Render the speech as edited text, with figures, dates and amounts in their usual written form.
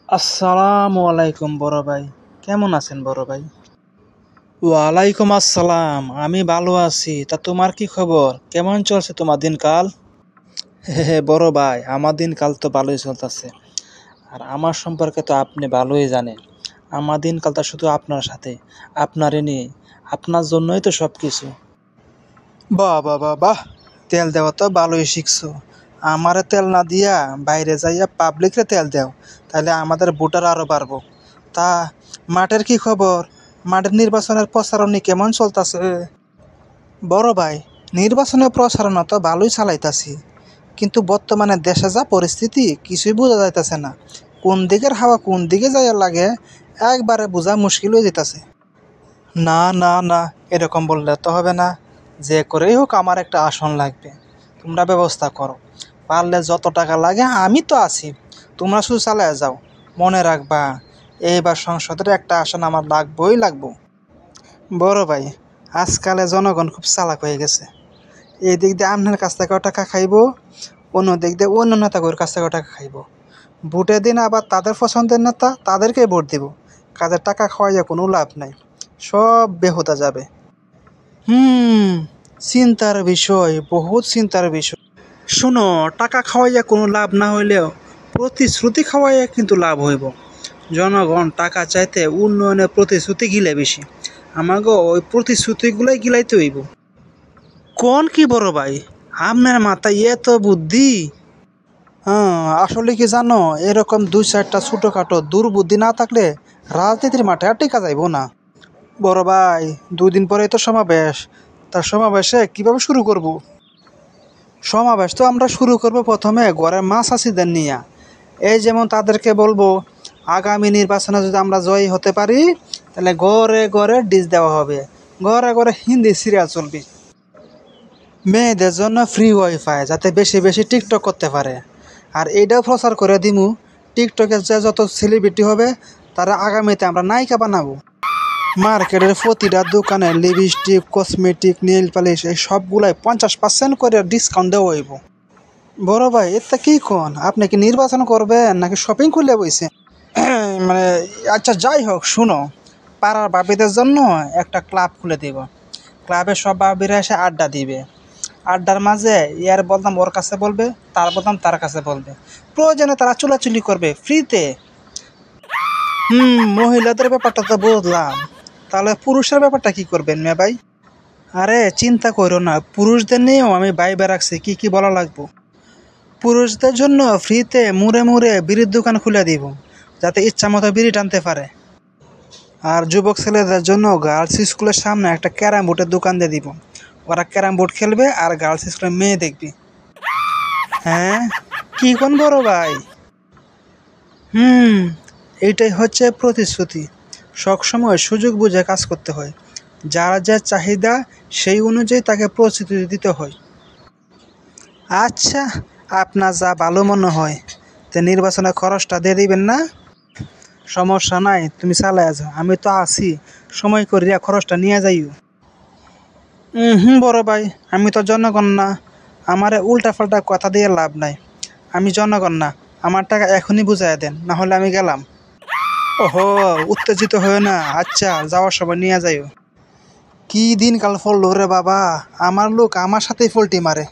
আসসালামু আলাইকুম বড় ভাই। কেমন আছেন বড় ভাই? ওয়ালাইকুম আসসালাম। আমি ভালো আছি। তা তোমার কি খবর? কেমন চলছে তোমার দিনকাল? হে হে বড় ভাই, আমার দিনকাল তো ভালোই চলতেছে। আর আমার সম্পর্কে তো আপনি ভালোই জানেন। আমার দিনকালটা শুধু আপনার সাথে, আপনারই নিয়ে, আপনার জন্যই তো সব কিছু। বাহ বাহ বাহ বাহ, তেল দেওয়া তো ভালোই শিখছো। আমারে তেল না দিয়া বাইরে যাইয়া পাবলিকরে তেল দেও, তাহলে আমাদের ভোটার আরো বাড়বো। তা মাঠের কি খবর? মাঠের নির্বাচনের প্রচারণী কেমন চলতেছে? বড় ভাই, নির্বাচনের প্রচারণা তো ভালোই চালাইতাছি, কিন্তু বর্তমানে দেশে যা পরিস্থিতি কিছুই বোঝা যাইতাছে না। কোন দিকের হাওয়া কোন দিকে যাইয়া লাগে একবারে বোঝা মুশকিল হয়ে যেতেছে। না না না, এরকম বললে তো হবে না। যে করেই হোক আমার একটা আসন লাগবে। তোমরা ব্যবস্থা করো, পারলে যত টাকা লাগে আমি তো আছি। তোমরা শুধু চালায় যাও। মনে রাখবা, এইবার সংসদের একটা আসন আমার লাগবেই লাগবো। বড় ভাই, আজকালে জনগণ খুব চালাক হয়ে গেছে। এই দিক দিয়ে আপনার কাছ থেকেও টাকা খাইবো, অন্য দিক দিয়ে অন্য নেতাগুলোর কাছ থেকেও টাকা খাইবো। ভোটের দিন আবার তাদের পছন্দের নেতা তাদেরকেই ভোট দিব। কাজের টাকা খাওয়াইয়া কোনো লাভ নাই, সব বেহুদা যাবে। হুম, চিন্তার বিষয়, বহুত চিন্তার বিষয়। শুনো, টাকা খাওয়াইয়া কোনো লাভ না হইলেও প্রতিশ্রুতি খাওয়াইয়া কিন্তু লাভ হইব। জনগণ টাকা চাইতে উন্নয়নের প্রতিশ্রুতি গিলে বেশি। আমাকে ওই প্রতিশ্রুতিগুলাই গিলাইতে হইব। কোন কি বড় ভাই, আপনার মাথায় এত বুদ্ধি? হ্যাঁ, আসলে কি জানো, এরকম দুই চারটা ছোটোখাটো দুর্বুদ্ধি না থাকলে রাজনীতির মাঠে আর টিকা যাইব না। বড় ভাই, 2 দিন পরেই তো সমাবেশ। তার সমাবেশে কিভাবে শুরু করব? সমাবেশ তো আমরা শুরু করব প্রথমে ঘরের মা চাষিদের নিয়ে। এই যেমন তাদেরকে বলবো, আগামী নির্বাচনে যদি আমরা জয়ী হতে পারি, তাহলে ঘরে ঘরে ডিশ দেওয়া হবে, ঘরে ঘরে হিন্দি সিরিয়াল চলবে। মেয়েদের জন্য ফ্রি ওয়াইফাই, যাতে বেশি বেশি টিকটক করতে পারে। আর এইটাও প্রচার করে দিমু, টিকটকে যে যত সেলিব্রিটি হবে তারা আগামীতে আমরা নায়িকা বানাবো। মার্কেটের প্রতিটা দোকানে লিপস্টিক, কসমেটিক, নেইল পালিশ এই সবগুলাই 50% করে ডিসকাউন্ট দেওয়া হইব। বড় ভাই, এটা কি কোন? আপনি কি নির্বাচন করবেন নাকি শপিং খুলে বইছে? মানে, আচ্ছা যাই হোক, শুনো, পাড়ার বাবিদের জন্য একটা ক্লাব খুলে দিব। ক্লাবে সব বাবিরা এসে আড্ডা দিবে। আড্ডার মাঝে ইয়ার বলতাম ওর কাছে বলবে, তার বলতাম তার কাছে বলবে। প্রয়োজনে তারা চুলাচুলি করবে ফ্রিতে। মহিলাদের ব্যাপারটা তো বুঝলাম, তাহলে পুরুষের ব্যাপারটা কি করবেন মেয়ে ভাই? আরে চিন্তা করো না, পুরুষদের নিয়েও আমি ভাইবে রাখছি কি কি বলা লাগবো। পুরুষদের জন্য ফ্রিতে মুড়ে মুড়ে বিড়ির দোকান খুলে দিব, যাতে ইচ্ছা মতো বিড়ি টানতে পারে। আর যুবক ছেলেদের জন্য গার্লস স্কুলের সামনে একটা ক্যারাম বোর্ডের দোকান দিয়ে দিব। ওরা ক্যারাম বোর্ড খেলবে আর গার্লস স্কুলের মেয়ে দেখবি। হ্যাঁ, কি কোন বড় ভাই? হুম, এইটাই হচ্ছে প্রতিশ্রুতি। সবসময় সুযোগ বুঝে কাজ করতে হয়। যার যা চাহিদা সেই অনুযায়ী তাকে প্রস্তুতি দিতে হয়। আচ্ছা, আপনার যা ভালো মনে হয়। তো নির্বাচনের খরচটা দিয়ে দিবেন না? সমস্যা নাই, তুমি চালাই যাও, আমি তো আছি। সময় করিয়া খরচটা নিয়ে যাইও। বড় ভাই, আমি তো জনগণ না। আমারে উল্টা পাল্টা কথা দিয়ে লাভ নাই। আমি জনগণ না। আমার টাকা এখনই বুঝাইয়া দেন, না হলে আমি গেলাম। ওহো, উত্তেজিত হয়ে না। আচ্ছা, যাওয়ার সময় নিয়ে যাইও। কি দিন কাল ফল রে বাবা, আমার লোক আমার সাথেই পোল্টি মারে।